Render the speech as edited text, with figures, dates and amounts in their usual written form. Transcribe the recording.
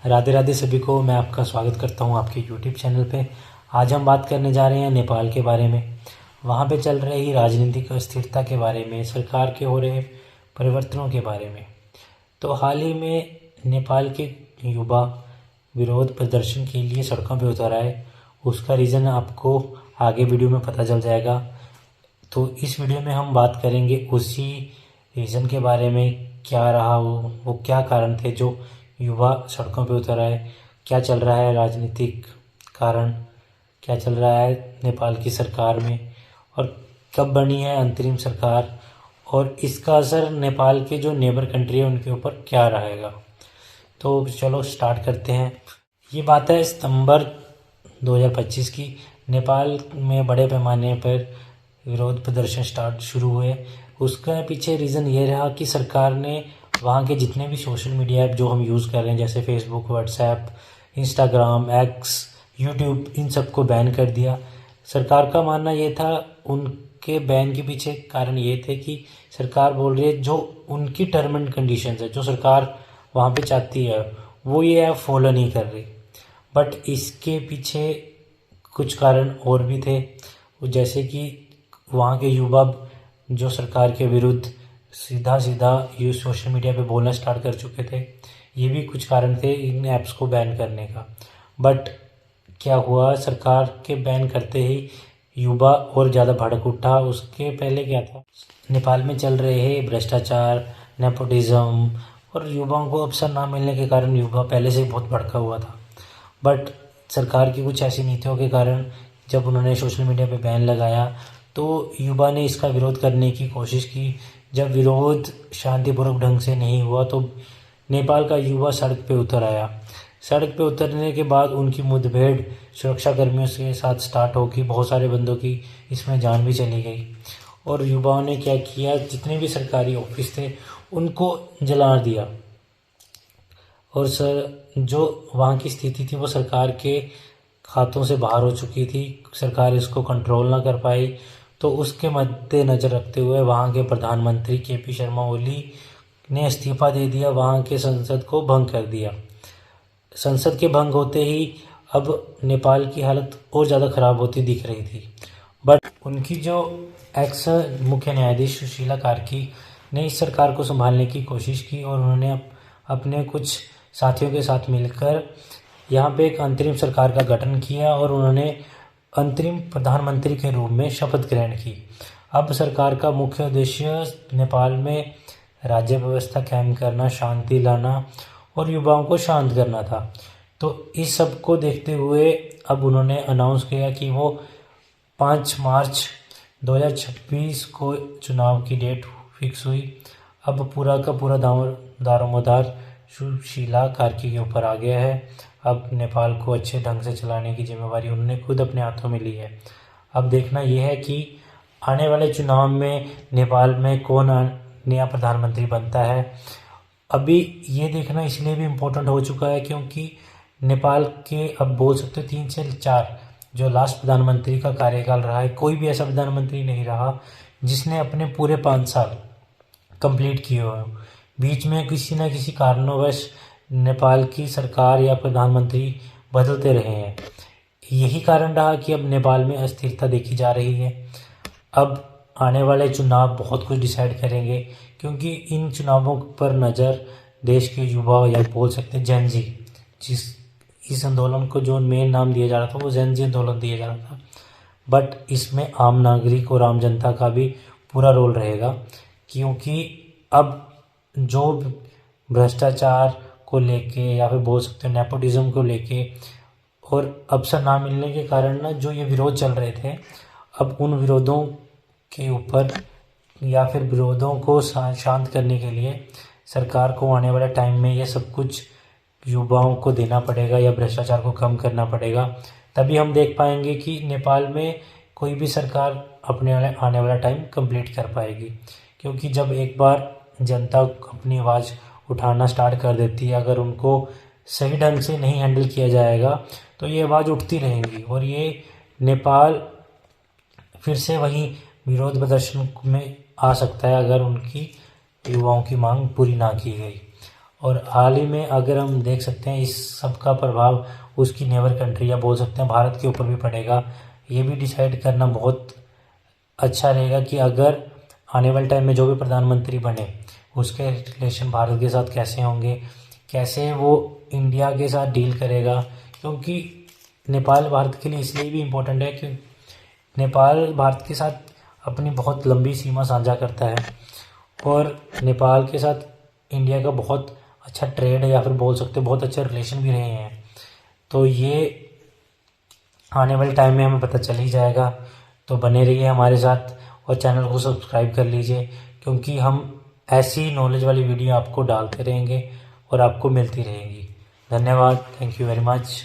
राधे राधे सभी को। मैं आपका स्वागत करता हूं आपके यूट्यूब चैनल पे। आज हम बात करने जा रहे हैं नेपाल के बारे में, वहां पे चल रही राजनीतिक अस्थिरता के बारे में, सरकार के हो रहे परिवर्तनों के बारे में। तो हाल ही में नेपाल के युवा विरोध प्रदर्शन के लिए सड़कों पे उतर आए। उसका रीज़न आपको आगे वीडियो में पता चल जाएगा। तो इस वीडियो में हम बात करेंगे उसी रीज़न के बारे में, क्या रहा वो क्या कारण थे जो युवा सड़कों पे उतर आए, क्या चल रहा है राजनीतिक कारण, क्या चल रहा है नेपाल की सरकार में, और कब बनी है अंतरिम सरकार, और इसका असर नेपाल के जो नेबर कंट्री है उनके ऊपर क्या रहेगा। तो चलो स्टार्ट करते हैं। ये बात है सितंबर 2025 की। नेपाल में बड़े पैमाने पर विरोध प्रदर्शन शुरू हुए। उसका पीछे रीज़न ये रहा कि सरकार ने वहाँ के जितने भी सोशल मीडिया ऐप जो हम यूज़ कर रहे हैं, जैसे Facebook, WhatsApp, Instagram, X, YouTube, इन सबको बैन कर दिया। सरकार का मानना ये था, उनके बैन के पीछे कारण ये थे कि सरकार बोल रही है जो उनकी टर्म एंड कंडीशंस है, जो सरकार वहाँ पे चाहती है, वो ये है फॉलो नहीं कर रही। बट इसके पीछे कुछ कारण और भी थे, जैसे कि वहाँ के युवा जो सरकार के विरुद्ध सीधा ये सोशल मीडिया पे बोलना स्टार्ट कर चुके थे। ये भी कुछ कारण थे इन ऐप्स को बैन करने का। बट क्या हुआ, सरकार के बैन करते ही युवा और ज़्यादा भड़क उठा। उसके पहले क्या था, नेपाल में चल रहे हैं भ्रष्टाचार, नेपोटिज्म, और युवाओं को अवसर ना मिलने के कारण युवा पहले से बहुत भड़का हुआ था। बट सरकार की कुछ ऐसी नीतियों के कारण जब उन्होंने सोशल मीडिया पे बैन लगाया तो युवा ने इसका विरोध करने की कोशिश की। जब विरोध शांतिपूर्वक ढंग से नहीं हुआ तो नेपाल का युवा सड़क पे उतर आया। सड़क पे उतरने के बाद उनकी मुठभेड़ सुरक्षा कर्मियों के साथ स्टार्ट होगी। बहुत सारे बंदों की इसमें जान भी चली गई। और युवाओं ने क्या किया, जितने भी सरकारी ऑफिस थे उनको जला दिया। और जो वहाँ की स्थिति थी वो सरकार के खातों से बाहर हो चुकी थी। सरकार इसको कंट्रोल ना कर पाई। तो उसके मद्देनज़र रखते हुए वहाँ के प्रधानमंत्री केपी शर्मा ओली ने इस्तीफा दे दिया, वहाँ के संसद को भंग कर दिया। संसद के भंग होते ही अब नेपाल की हालत और ज़्यादा ख़राब होती दिख रही थी। बट उनकी जो एक्स मुख्य न्यायाधीश सुशीला कार्की ने इस सरकार को संभालने की कोशिश की और उन्होंने अपने कुछ साथियों के साथ मिलकर यहाँ पे एक अंतरिम सरकार का गठन किया और उन्होंने अंतरिम प्रधानमंत्री के रूप में शपथ ग्रहण की। अब सरकार का मुख्य उद्देश्य नेपाल में राज्य व्यवस्था कायम करना, शांति लाना और युवाओं को शांत करना था। तो इस सब को देखते हुए अब उन्होंने अनाउंस किया कि वो 5 मार्च 2026 को चुनाव की डेट फिक्स हुई। अब पूरा का पूरा दारोमदार सुशीला कार्की के ऊपर आ गया है। अब नेपाल को अच्छे ढंग से चलाने की जिम्मेवारी उन्होंने खुद अपने हाथों में ली है। अब देखना यह है कि आने वाले चुनाव में नेपाल में कौन नया प्रधानमंत्री बनता है। अभी ये देखना इसलिए भी इम्पोर्टेंट हो चुका है क्योंकि नेपाल के अब बोल सकते 3 से 4 जो लास्ट प्रधानमंत्री का कार्यकाल रहा है, कोई भी ऐसा प्रधानमंत्री नहीं रहा जिसने अपने पूरे 5 साल कंप्लीट किए हो। बीच में किसी न किसी कारणवश नेपाल की सरकार या प्रधानमंत्री बदलते रहे हैं। यही कारण रहा कि अब नेपाल में अस्थिरता देखी जा रही है। अब आने वाले चुनाव बहुत कुछ डिसाइड करेंगे क्योंकि इन चुनावों पर नज़र देश के युवा या बोल सकते हैं जेन जी, जिस इस आंदोलन को जो मेन नाम दिया जा रहा था वो जेन जी आंदोलन दिया जा रहा था। बट इसमें आम नागरिक और आम जनता का भी पूरा रोल रहेगा क्योंकि अब जो भ्रष्टाचार को लेके या फिर बोल सकते हैं नेपोटिज्म को लेके और अवसर ना मिलने के कारण ना जो ये विरोध चल रहे थे, अब उन विरोधों के ऊपर या फिर विरोधों को शांत करने के लिए सरकार को आने वाले टाइम में ये सब कुछ युवाओं को देना पड़ेगा या भ्रष्टाचार को कम करना पड़ेगा। तभी हम देख पाएंगे कि नेपाल में कोई भी सरकार अपने आने वाला टाइम कंप्लीट कर पाएगी। क्योंकि जब एक बार जनता अपनी आवाज़ उठाना स्टार्ट कर देती है, अगर उनको सही ढंग से नहीं हैंडल किया जाएगा तो ये आवाज़ उठती रहेंगी और ये नेपाल फिर से वही विरोध प्रदर्शन में आ सकता है अगर उनकी युवाओं की मांग पूरी ना की गई। और हाल ही में अगर हम देख सकते हैं, इस सब का प्रभाव उसकी नेबर कंट्री या बोल सकते हैं भारत के ऊपर भी पड़ेगा। ये भी डिसाइड करना बहुत अच्छा रहेगा कि अगर आने वाले टाइम में जो भी प्रधानमंत्री बने उसके रिलेशन भारत के साथ कैसे होंगे, कैसे वो इंडिया के साथ डील करेगा। क्योंकि नेपाल भारत के लिए इसलिए भी इम्पोर्टेंट है कि नेपाल भारत के साथ अपनी बहुत लंबी सीमा साझा करता है और नेपाल के साथ इंडिया का बहुत अच्छा ट्रेड है, या फिर बोल सकते हैं बहुत अच्छे रिलेशन भी रहे हैं। तो ये आने वाले टाइम में हमें पता चल ही जाएगा। तो बने रहिए हमारे साथ और चैनल को सब्सक्राइब कर लीजिए, क्योंकि हम ऐसी नॉलेज वाली वीडियो आपको डालते रहेंगे और आपको मिलती रहेंगी। धन्यवाद। Thank you very much.